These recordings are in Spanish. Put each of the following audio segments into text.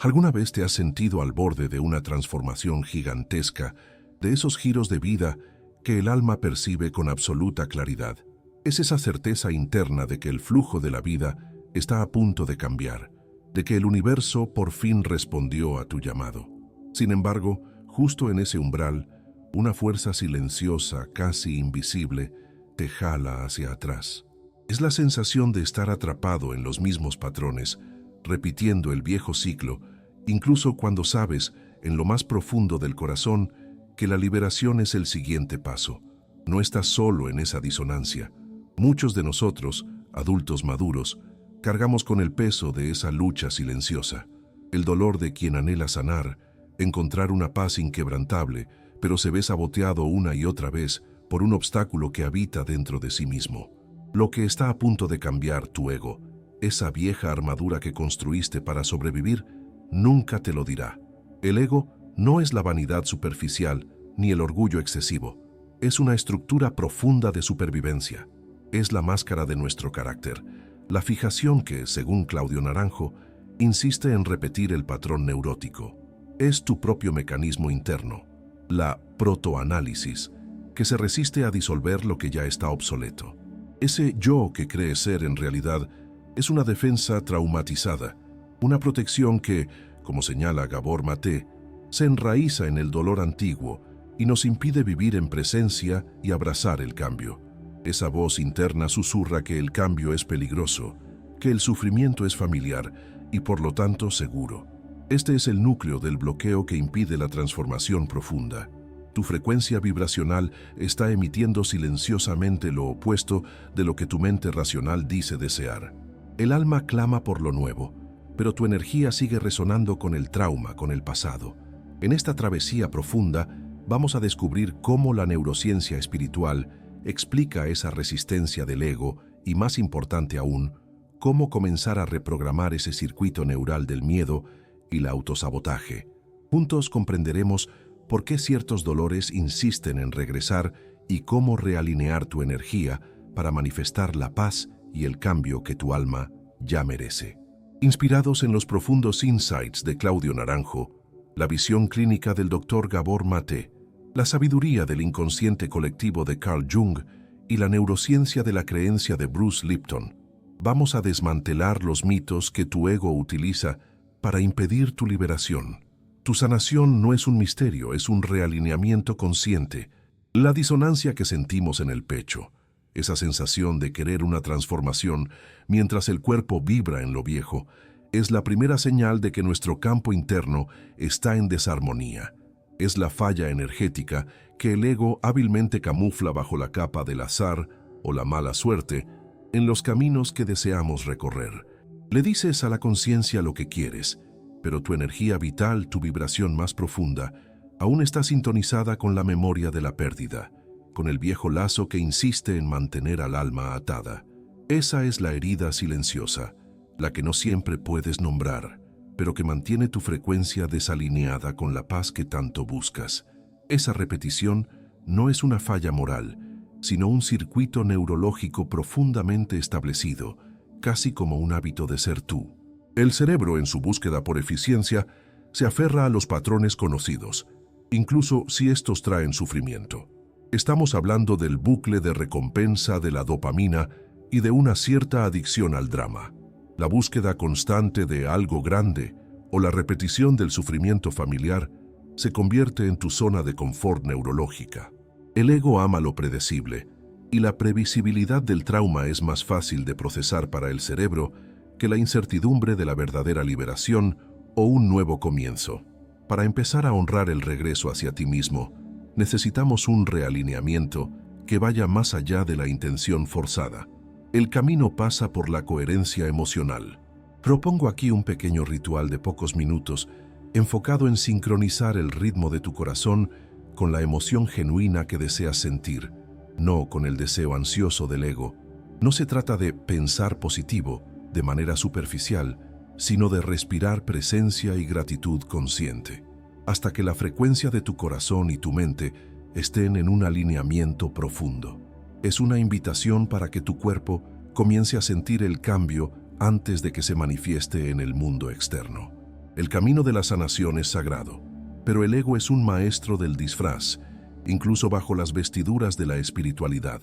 ¿Alguna vez te has sentido al borde de una transformación gigantesca, de esos giros de vida que el alma percibe con absoluta claridad? Es esa certeza interna de que el flujo de la vida está a punto de cambiar, de que el universo por fin respondió a tu llamado. Sin embargo, justo en ese umbral, una fuerza silenciosa, casi invisible, te jala hacia atrás. Es la sensación de estar atrapado en los mismos patrones, repitiendo el viejo ciclo, incluso cuando sabes, en lo más profundo del corazón, que la liberación es el siguiente paso. No estás solo en esa disonancia. Muchos de nosotros, adultos maduros, cargamos con el peso de esa lucha silenciosa, el dolor de quien anhela sanar, encontrar una paz inquebrantable, pero se ve saboteado una y otra vez por un obstáculo que habita dentro de sí mismo. Lo que está a punto de cambiar tu ego, esa vieja armadura que construiste para sobrevivir, nunca te lo dirá. El ego no es la vanidad superficial ni el orgullo excesivo. Es una estructura profunda de supervivencia. Es la máscara de nuestro carácter, la fijación que, según Claudio Naranjo, insiste en repetir el patrón neurótico. Es tu propio mecanismo interno, la protoanálisis, que se resiste a disolver lo que ya está obsoleto. Ese yo que cree ser en realidad es una defensa traumatizada, una protección que, como señala Gabor Maté, se enraiza en el dolor antiguo y nos impide vivir en presencia y abrazar el cambio. Esa voz interna susurra que el cambio es peligroso, que el sufrimiento es familiar y por lo tanto seguro. Este es el núcleo del bloqueo que impide la transformación profunda. Tu frecuencia vibracional está emitiendo silenciosamente lo opuesto de lo que tu mente racional dice desear. El alma clama por lo nuevo, pero tu energía sigue resonando con el trauma, con el pasado. En esta travesía profunda vamos a descubrir cómo la neurociencia espiritual explica esa resistencia del ego y, más importante aún, cómo comenzar a reprogramar ese circuito neural del miedo y el autosabotaje. Juntos comprenderemos por qué ciertos dolores insisten en regresar y cómo realinear tu energía para manifestar la paz y el cambio que tu alma ya merece. Inspirados en los profundos insights de Claudio Naranjo, la visión clínica del Dr. Gabor Maté, la sabiduría del inconsciente colectivo de Carl Jung y la neurociencia de la creencia de Bruce Lipton, vamos a desmantelar los mitos que tu ego utiliza para impedir tu liberación. Tu sanación no es un misterio, es un realineamiento consciente. La disonancia que sentimos en el pecho, esa sensación de querer una transformación mientras el cuerpo vibra en lo viejo, es la primera señal de que nuestro campo interno está en desarmonía. Es la falla energética que el ego hábilmente camufla bajo la capa del azar o la mala suerte en los caminos que deseamos recorrer. Le dices a la conciencia lo que quieres, pero tu energía vital, tu vibración más profunda, aún está sintonizada con la memoria de la pérdida, con el viejo lazo que insiste en mantener al alma atada. Esa es la herida silenciosa, la que no siempre puedes nombrar, pero que mantiene tu frecuencia desalineada con la paz que tanto buscas. Esa repetición no es una falla moral, sino un circuito neurológico profundamente establecido, casi como un hábito de ser tú. El cerebro, en su búsqueda por eficiencia, se aferra a los patrones conocidos, incluso si estos traen sufrimiento. Estamos hablando del bucle de recompensa de la dopamina y de una cierta adicción al drama. La búsqueda constante de algo grande o la repetición del sufrimiento familiar se convierte en tu zona de confort neurológica. El ego ama lo predecible, y la previsibilidad del trauma es más fácil de procesar para el cerebro que la incertidumbre de la verdadera liberación o un nuevo comienzo. Para empezar a honrar el regreso hacia ti mismo, necesitamos un realineamiento que vaya más allá de la intención forzada. El camino pasa por la coherencia emocional. Propongo aquí un pequeño ritual de pocos minutos enfocado en sincronizar el ritmo de tu corazón con la emoción genuina que deseas sentir, no con el deseo ansioso del ego. No se trata de pensar positivo de manera superficial, sino de respirar presencia y gratitud consciente, hasta que la frecuencia de tu corazón y tu mente estén en un alineamiento profundo. Es una invitación para que tu cuerpo comience a sentir el cambio antes de que se manifieste en el mundo externo. El camino de la sanación es sagrado, pero el ego es un maestro del disfraz, incluso bajo las vestiduras de la espiritualidad.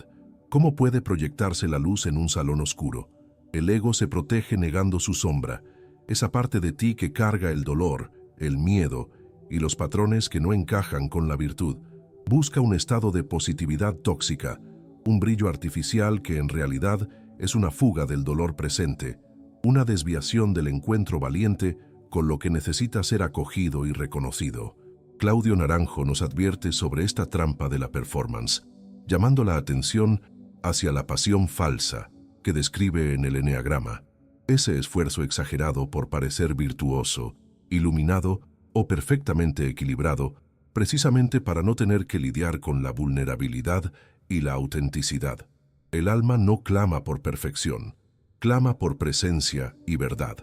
¿Cómo puede proyectarse la luz en un salón oscuro? El ego se protege negando su sombra, esa parte de ti que carga el dolor, el miedo y los patrones que no encajan con la virtud. Busca un estado de positividad tóxica, un brillo artificial que en realidad es una fuga del dolor presente, una desviación del encuentro valiente con lo que necesita ser acogido y reconocido. Claudio Naranjo nos advierte sobre esta trampa de la performance, llamando la atención hacia la pasión falsa que describe en el eneagrama, ese esfuerzo exagerado por parecer virtuoso, iluminado o perfectamente equilibrado, precisamente para no tener que lidiar con la vulnerabilidad y la autenticidad. El alma no clama por perfección, clama por presencia y verdad.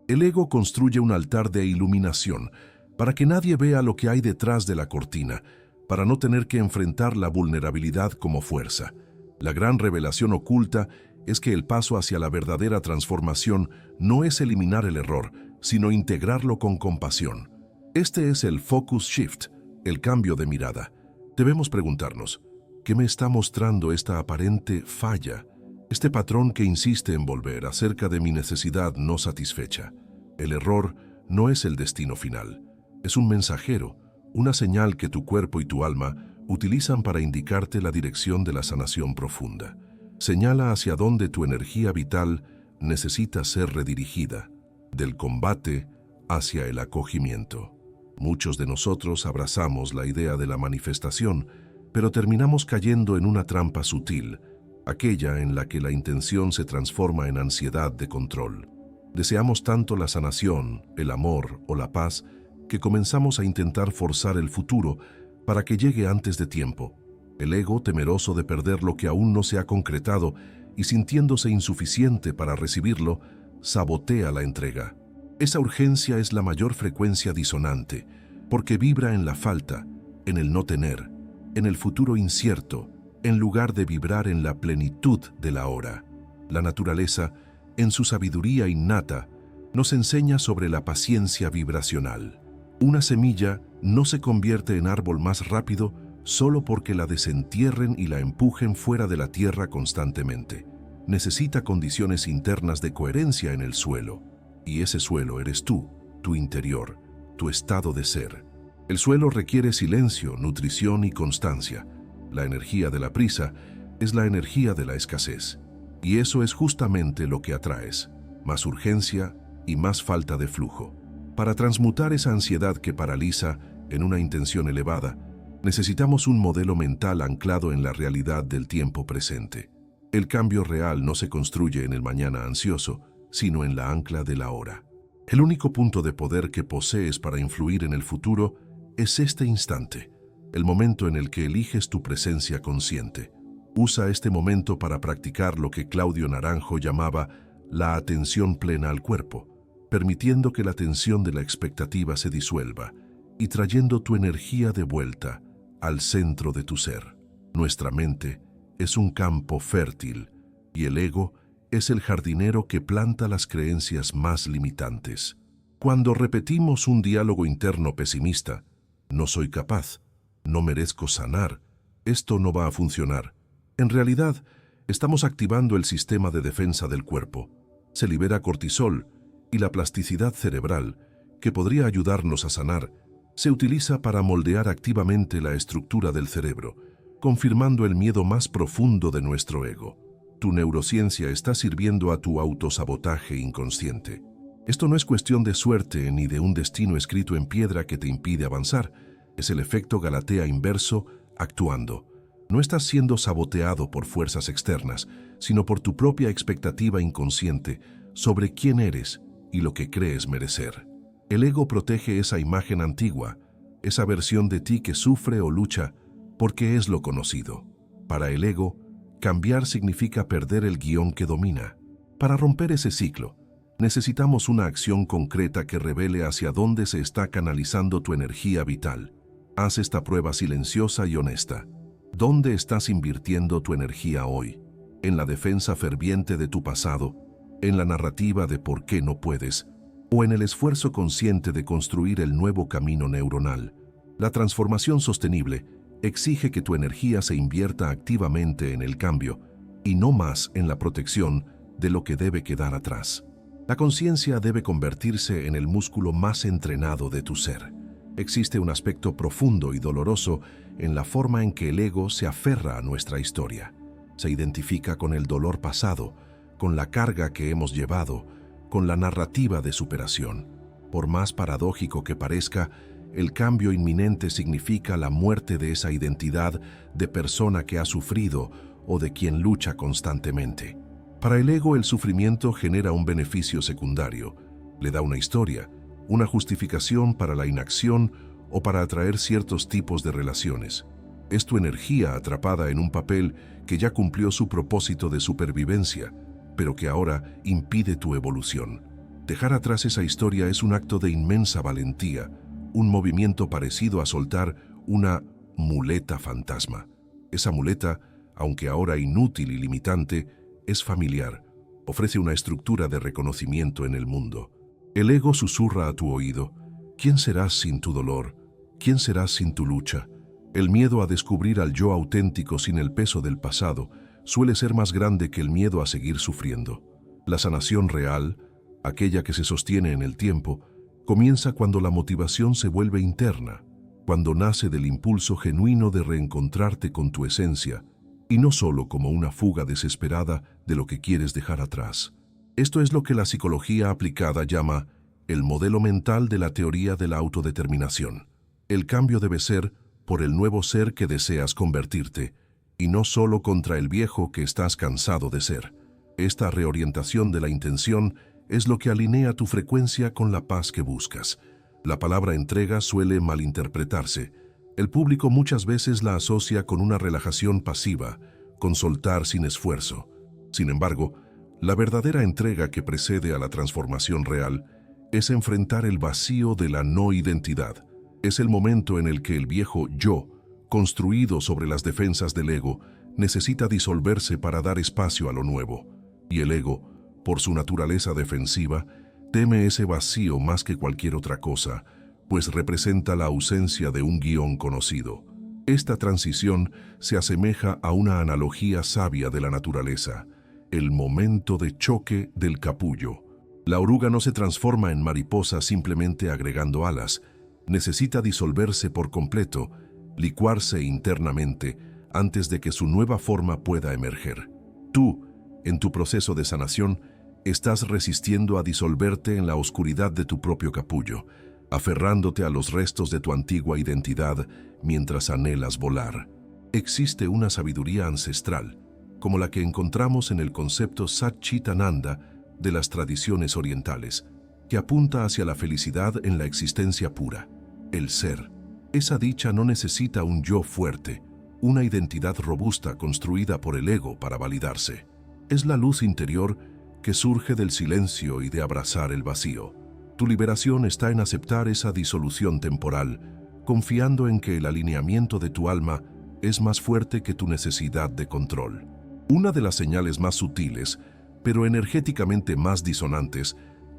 El ego construye un altar de iluminación para que nadie vea lo que hay detrás de la cortina, para no tener que enfrentar la vulnerabilidad como fuerza. La gran revelación oculta es que el paso hacia la verdadera transformación no es eliminar el error, sino integrarlo con compasión. Este es el focus shift, el cambio de mirada. Debemos preguntarnos, ¿qué me está mostrando esta aparente falla? Este patrón que insiste en volver acerca de mi necesidad no satisfecha. El error no es el destino final. Es un mensajero, una señal que tu cuerpo y tu alma utilizan para indicarte la dirección de la sanación profunda. Señala hacia dónde tu energía vital necesita ser redirigida, del combate hacia el acogimiento. Muchos de nosotros abrazamos la idea de la manifestación, pero terminamos cayendo en una trampa sutil, aquella en la que la intención se transforma en ansiedad de control. Deseamos tanto la sanación, el amor o la paz que comenzamos a intentar forzar el futuro para que llegue antes de tiempo. El ego, temeroso de perder lo que aún no se ha concretado y sintiéndose insuficiente para recibirlo, sabotea la entrega. Esa urgencia es la mayor frecuencia disonante, porque vibra en la falta, en el no tener, en el futuro incierto, en lugar de vibrar en la plenitud del ahora. La naturaleza, en su sabiduría innata, nos enseña sobre la paciencia vibracional. Una semilla no se convierte en árbol más rápido solo porque la desentierren y la empujen fuera de la tierra constantemente. Necesita condiciones internas de coherencia en el suelo, y ese suelo eres tú, tu interior, tu estado de ser. El suelo requiere silencio, nutrición y constancia. La energía de la prisa es la energía de la escasez. Y eso es justamente lo que atraes, más urgencia y más falta de flujo. Para transmutar esa ansiedad que paraliza en una intención elevada, necesitamos un modelo mental anclado en la realidad del tiempo presente. El cambio real no se construye en el mañana ansioso, sino en la ancla del ahora. El único punto de poder que posees para influir en el futuro es este instante, el momento en el que eliges tu presencia consciente. Usa este momento para practicar lo que Claudio Naranjo llamaba la atención plena al cuerpo, permitiendo que la tensión de la expectativa se disuelva y trayendo tu energía de vuelta al centro de tu ser. Nuestra mente es un campo fértil y el ego es el jardinero que planta las creencias más limitantes. Cuando repetimos un diálogo interno pesimista, no soy capaz, no merezco sanar, esto no va a funcionar. En realidad, estamos activando el sistema de defensa del cuerpo. Se libera cortisol y la plasticidad cerebral, que podría ayudarnos a sanar, se utiliza para moldear activamente la estructura del cerebro, confirmando el miedo más profundo de nuestro ego. Tu neurociencia está sirviendo a tu autosabotaje inconsciente. Esto no es cuestión de suerte ni de un destino escrito en piedra que te impide avanzar. Es el efecto Galatea inverso actuando. No estás siendo saboteado por fuerzas externas, sino por tu propia expectativa inconsciente sobre quién eres y lo que crees merecer. El ego protege esa imagen antigua, esa versión de ti que sufre o lucha porque es lo conocido. Para el ego, cambiar significa perder el guión que domina. Para romper ese ciclo, necesitamos una acción concreta que revele hacia dónde se está canalizando tu energía vital. Haz esta prueba silenciosa y honesta. ¿Dónde estás invirtiendo tu energía hoy? ¿En la defensa ferviente de tu pasado? ¿En la narrativa de por qué no puedes? o en el esfuerzo consciente de construir el nuevo camino neuronal. La transformación sostenible exige que tu energía se invierta activamente en el cambio y no más en la protección de lo que debe quedar atrás. La conciencia debe convertirse en el músculo más entrenado de tu ser. Existe un aspecto profundo y doloroso en la forma en que el ego se aferra a nuestra historia. Se identifica con el dolor pasado, con la carga que hemos llevado, con la narrativa de superación. Por más paradójico que parezca, el cambio inminente significa la muerte de esa identidad de persona que ha sufrido o de quien lucha constantemente. Para el ego, el sufrimiento genera un beneficio secundario, le da una historia, una justificación para la inacción o para atraer ciertos tipos de relaciones. Es tu energía atrapada en un papel que ya cumplió su propósito de supervivencia, pero que ahora impide tu evolución. Dejar atrás esa historia es un acto de inmensa valentía, un movimiento parecido a soltar una muleta fantasma. Esa muleta, aunque ahora inútil y limitante, es familiar, ofrece una estructura de reconocimiento en el mundo. El ego susurra a tu oído: ¿quién serás sin tu dolor? ¿Quién serás sin tu lucha? El miedo a descubrir al yo auténtico sin el peso del pasado suele ser más grande que el miedo a seguir sufriendo. La sanación real, aquella que se sostiene en el tiempo, comienza cuando la motivación se vuelve interna, cuando nace del impulso genuino de reencontrarte con tu esencia, y no solo como una fuga desesperada de lo que quieres dejar atrás. Esto es lo que la psicología aplicada llama el modelo mental de la teoría de la autodeterminación. El cambio debe ser por el nuevo ser que deseas convertirte, y no solo contra el viejo que estás cansado de ser. Esta reorientación de la intención es lo que alinea tu frecuencia con la paz que buscas. La palabra entrega suele malinterpretarse. El público muchas veces la asocia con una relajación pasiva, con soltar sin esfuerzo. Sin embargo, la verdadera entrega que precede a la transformación real es enfrentar el vacío de la no identidad. Es el momento en el que el viejo yo, construido sobre las defensas del ego, necesita disolverse para dar espacio a lo nuevo. Y el ego, por su naturaleza defensiva, teme ese vacío más que cualquier otra cosa, pues representa la ausencia de un guión conocido. Esta transición se asemeja a una analogía sabia de la naturaleza, el momento de choque del capullo. La oruga no se transforma en mariposa simplemente agregando alas, necesita disolverse por completo, licuarse internamente antes de que su nueva forma pueda emerger. Tú, en tu proceso de sanación, estás resistiendo a disolverte en la oscuridad de tu propio capullo, aferrándote a los restos de tu antigua identidad mientras anhelas volar. Existe una sabiduría ancestral, como la que encontramos en el concepto Sat Chit Ananda de las tradiciones orientales, que apunta hacia la felicidad en la existencia pura, el ser. Esa dicha no necesita un yo fuerte, una identidad robusta construida por el ego para validarse. Es la luz interior que surge del silencio y de abrazar el vacío. Tu liberación está en aceptar esa disolución temporal, confiando en que el alineamiento de tu alma es más fuerte que tu necesidad de control. Una de las señales más sutiles, pero energéticamente más disonantes,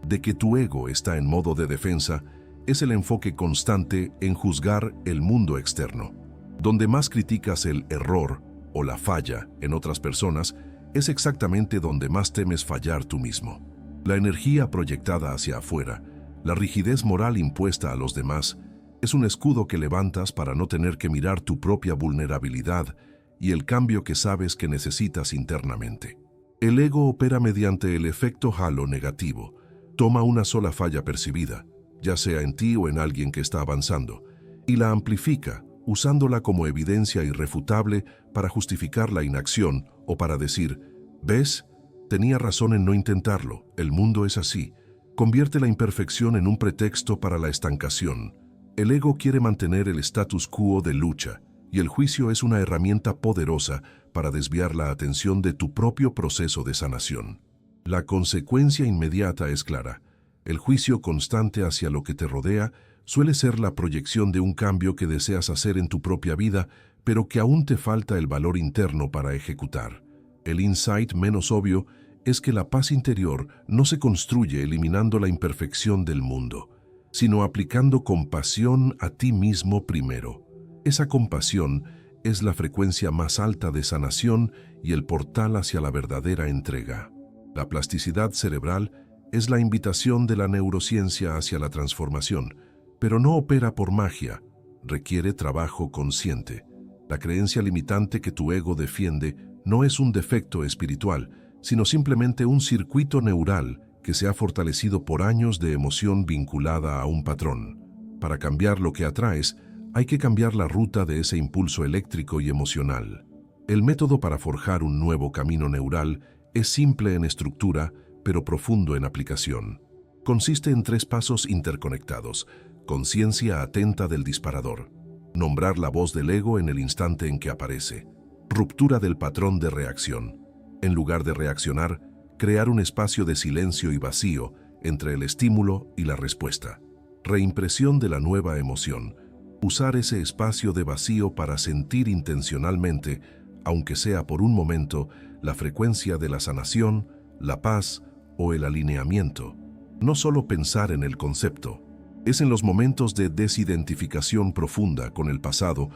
de que tu ego está en modo de defensa, es el enfoque constante en juzgar el mundo externo. Donde más criticas el error o la falla en otras personas, es exactamente donde más temes fallar tú mismo. La energía proyectada hacia afuera, la rigidez moral impuesta a los demás, es un escudo que levantas para no tener que mirar tu propia vulnerabilidad y el cambio que sabes que necesitas internamente. El ego opera mediante el efecto halo negativo. Toma una sola falla percibida, ya sea en ti o en alguien que está avanzando, y la amplifica, usándola como evidencia irrefutable para justificar la inacción o para decir: ¿ves? Tenía razón en no intentarlo, el mundo es así. Convierte la imperfección en un pretexto para la estancación. El ego quiere mantener el status quo de lucha, y el juicio es una herramienta poderosa para desviar la atención de tu propio proceso de sanación. La consecuencia inmediata es clara. El juicio constante hacia lo que te rodea suele ser la proyección de un cambio que deseas hacer en tu propia vida, pero que aún te falta el valor interno para ejecutar. El insight menos obvio es que la paz interior no se construye eliminando la imperfección del mundo, sino aplicando compasión a ti mismo primero. Esa compasión es la frecuencia más alta de sanación y el portal hacia la verdadera entrega. La plasticidad cerebral es la invitación de la neurociencia hacia la transformación, pero no opera por magia, requiere trabajo consciente. La creencia limitante que tu ego defiende no es un defecto espiritual, sino simplemente un circuito neural que se ha fortalecido por años de emoción vinculada a un patrón. Para cambiar lo que atraes, hay que cambiar la ruta de ese impulso eléctrico y emocional. El método para forjar un nuevo camino neural es simple en estructura, pero profundo en aplicación. Consiste en 3 pasos interconectados: conciencia atenta del disparador, nombrar la voz del ego en el instante en que aparece, ruptura del patrón de reacción. En lugar de reaccionar, crear un espacio de silencio y vacío entre el estímulo y la respuesta. Reimpresión de la nueva emoción. Usar ese espacio de vacío para sentir intencionalmente, aunque sea por un momento, la frecuencia de la sanación, la paz o el alineamiento. No solo pensar en el concepto. Es en los momentos de desidentificación profunda con el pasado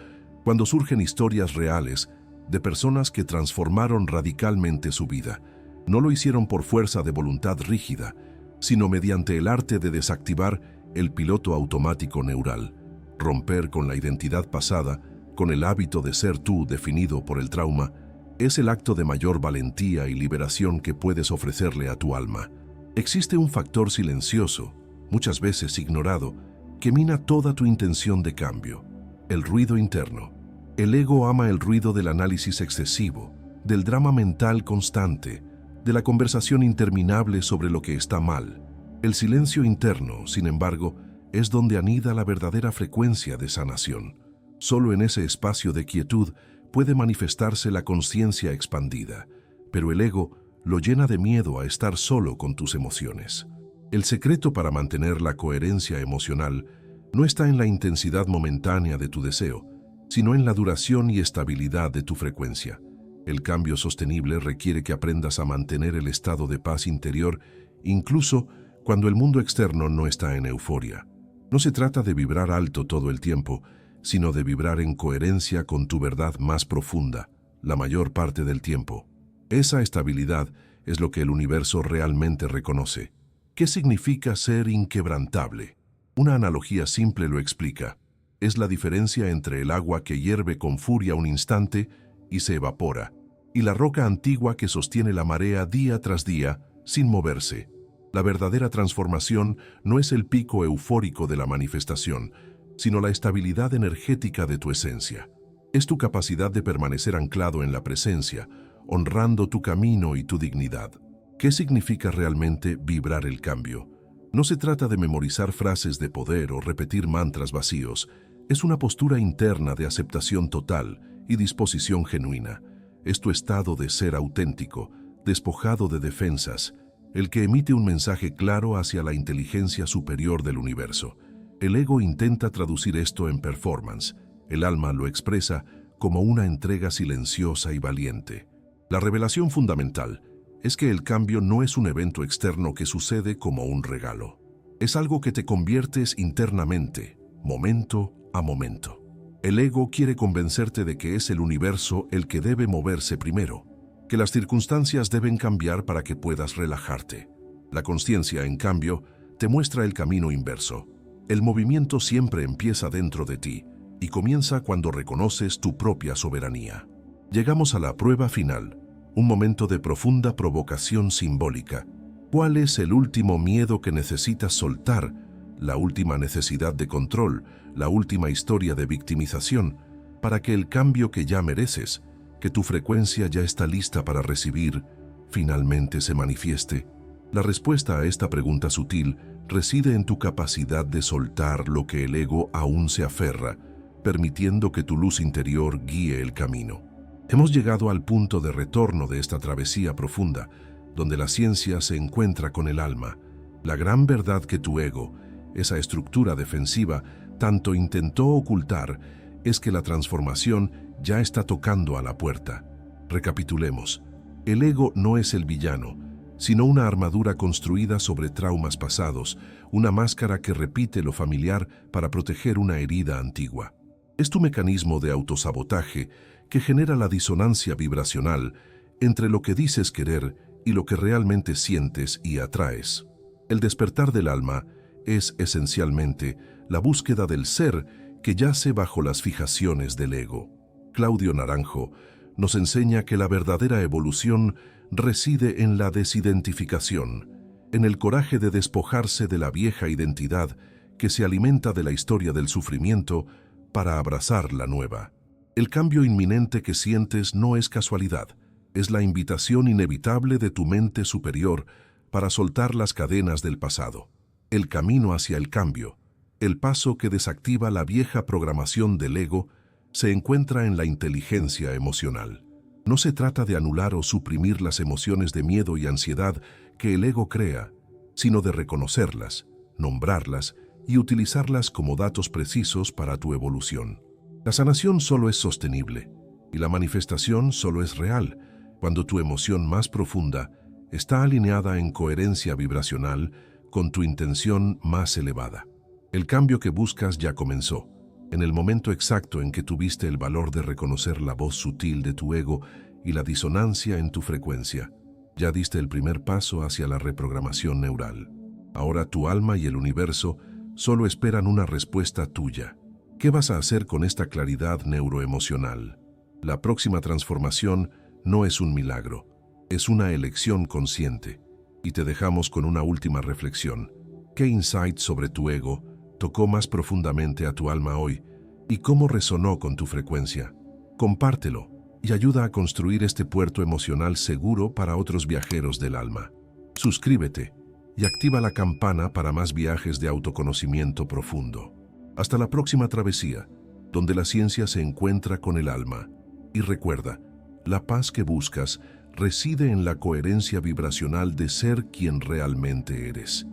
cuando surgen historias reales de personas que transformaron radicalmente su vida. No lo hicieron por fuerza de voluntad rígida, sino mediante el arte de desactivar el piloto automático neural, romper con la identidad pasada, con el hábito de ser tú definido por el trauma. Es el acto de mayor valentía y liberación que puedes ofrecerle a tu alma. Existe un factor silencioso, muchas veces ignorado, que mina toda tu intención de cambio: el ruido interno. El ego ama el ruido del análisis excesivo, del drama mental constante, de la conversación interminable sobre lo que está mal. El silencio interno, sin embargo, es donde anida la verdadera frecuencia de sanación. Solo en ese espacio de quietud puede manifestarse la conciencia expandida, pero el ego lo llena de miedo a estar solo con tus emociones. El secreto para mantener la coherencia emocional no está en la intensidad momentánea de tu deseo, sino en la duración y estabilidad de tu frecuencia. El cambio sostenible requiere que aprendas a mantener el estado de paz interior, incluso cuando el mundo externo no está en euforia. No se trata de vibrar alto todo el tiempo, sino de vibrar en coherencia con tu verdad más profunda, la mayor parte del tiempo. Esa estabilidad es lo que el universo realmente reconoce. ¿Qué significa ser inquebrantable? Una analogía simple lo explica. Es la diferencia entre el agua que hierve con furia un instante y se evapora, y la roca antigua que sostiene la marea día tras día sin moverse. La verdadera transformación no es el pico eufórico de la manifestación, sino la estabilidad energética de tu esencia. Es tu capacidad de permanecer anclado en la presencia, honrando tu camino y tu dignidad. ¿Qué significa realmente vibrar el cambio? No se trata de memorizar frases de poder o repetir mantras vacíos. Es una postura interna de aceptación total y disposición genuina. Es tu estado de ser auténtico, despojado de defensas, el que emite un mensaje claro hacia la inteligencia superior del universo. El ego intenta traducir esto en performance. El alma lo expresa como una entrega silenciosa y valiente. La revelación fundamental es que el cambio no es un evento externo que sucede como un regalo. Es algo que te conviertes internamente, momento a momento. El ego quiere convencerte de que es el universo el que debe moverse primero, que las circunstancias deben cambiar para que puedas relajarte. La consciencia, en cambio, te muestra el camino inverso. El movimiento siempre empieza dentro de ti y comienza cuando reconoces tu propia soberanía. Llegamos a la prueba final, un momento de profunda provocación simbólica. ¿Cuál es el último miedo que necesitas soltar? La última necesidad de control, la última historia de victimización, para que el cambio que ya mereces, que tu frecuencia ya está lista para recibir, finalmente se manifieste. La respuesta a esta pregunta sutil reside en tu capacidad de soltar lo que el ego aún se aferra, permitiendo que tu luz interior guíe el camino. Hemos llegado al punto de retorno de esta travesía profunda, donde la ciencia se encuentra con el alma. La gran verdad que tu ego, esa estructura defensiva, tanto intentó ocultar, es que la transformación ya está tocando a la puerta. Recapitulemos. El ego no es el villano, sino una armadura construida sobre traumas pasados, una máscara que repite lo familiar para proteger una herida antigua. Es tu mecanismo de autosabotaje que genera la disonancia vibracional entre lo que dices querer y lo que realmente sientes y atraes. El despertar del alma es esencialmente la búsqueda del ser que yace bajo las fijaciones del ego. Claudio Naranjo nos enseña que la verdadera evolución reside en la desidentificación, en el coraje de despojarse de la vieja identidad que se alimenta de la historia del sufrimiento para abrazar la nueva. El cambio inminente que sientes no es casualidad, es la invitación inevitable de tu mente superior para soltar las cadenas del pasado. El camino hacia el cambio, el paso que desactiva la vieja programación del ego, se encuentra en la inteligencia emocional. No se trata de anular o suprimir las emociones de miedo y ansiedad que el ego crea, sino de reconocerlas, nombrarlas y utilizarlas como datos precisos para tu evolución. La sanación solo es sostenible y la manifestación solo es real cuando tu emoción más profunda está alineada en coherencia vibracional con tu intención más elevada. El cambio que buscas ya comenzó, en el momento exacto en que tuviste el valor de reconocer la voz sutil de tu ego y la disonancia en tu frecuencia. Ya diste el primer paso hacia la reprogramación neural. Ahora tu alma y el universo solo esperan una respuesta tuya. ¿Qué vas a hacer con esta claridad neuroemocional? La próxima transformación no es un milagro, es una elección consciente. Y te dejamos con una última reflexión. ¿Qué insight sobre tu ego tocó más profundamente a tu alma hoy y cómo resonó con tu frecuencia? Compártelo y ayuda a construir este puerto emocional seguro para otros viajeros del alma. Suscríbete y activa la campana para más viajes de autoconocimiento profundo. Hasta la próxima travesía, donde la ciencia se encuentra con el alma. Y recuerda, la paz que buscas reside en la coherencia vibracional de ser quien realmente eres.